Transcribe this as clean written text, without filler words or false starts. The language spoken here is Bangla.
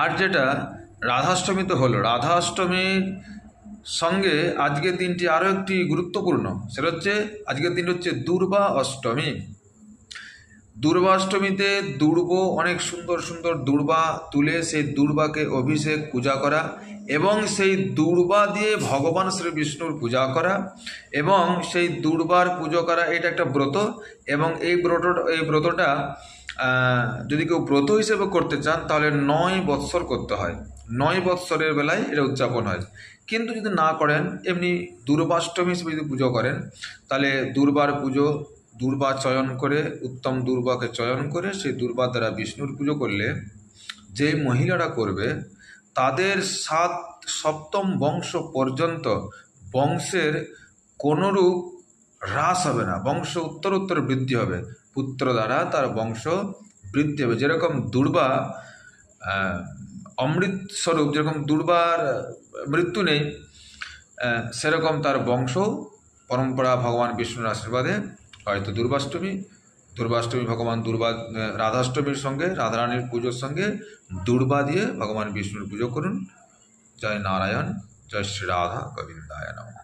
আর যেটা রাধাষ্টমী তো হলো, রাধাষ্টমীর সঙ্গে আজকের দিনটি আরও একটি গুরুত্বপূর্ণ, সেটা হচ্ছে আজকের দিনটি হচ্ছে দুর্বা অষ্টমী। দুর্বাষ্টমীতে দুর্ব, অনেক সুন্দর সুন্দর দুর্বা তুলে সেই দুর্বাকে অভিষেক পূজা করা এবং সেই দুর্বা দিয়ে ভগবান শ্রী বিষ্ণুর পূজা করা এবং সেই দুর্বার পুজো করা, এটা একটা ব্রত। এবং এই ব্রতটা যদি কেউ ব্রত হিসেবে করতে চান তাহলে 9 বৎসর করতে হয়। 9 বৎসরের বেলায় এটা উদযাপন হয়। কিন্তু যদি না করেন, এমনি দুর্বাষ্টমী হিসেবে যদি পুজো করেন, তাহলে দুর্বার পুজো, দুর্বা চয়ন করে, উত্তম দুর্বাকে চয়ন করে সেই দুর্বার দ্বারা বিষ্ণুর পুজো করলে যে মহিলারা করবে তাদের সপ্তম বংশ পর্যন্ত বংশের কোনোরূপ হ্রাস হবে না, বংশ উত্তরোত্তর বৃদ্ধি হবে, পুত্র দ্বারা তার বংশ বৃদ্ধি হবে। যেরকম দুর্বা অমৃত স্বরূপ, যেরকম দুর্বার মৃত্যু নেই, সেরকম তার বংশ পরম্পরা ভগবান বিষ্ণুর আশীর্বাদে হয়তো দুর্বাষ্টমী ভগবান রাধাষ্টমীর সঙ্গে, রাধারানীর পুজোর সঙ্গে দুর্বা দিয়ে ভগবান বিষ্ণুর পুজো করুন। জয় নারায়ণ, জয় শ্রী রাধা গোবিন্দায় নমঃ।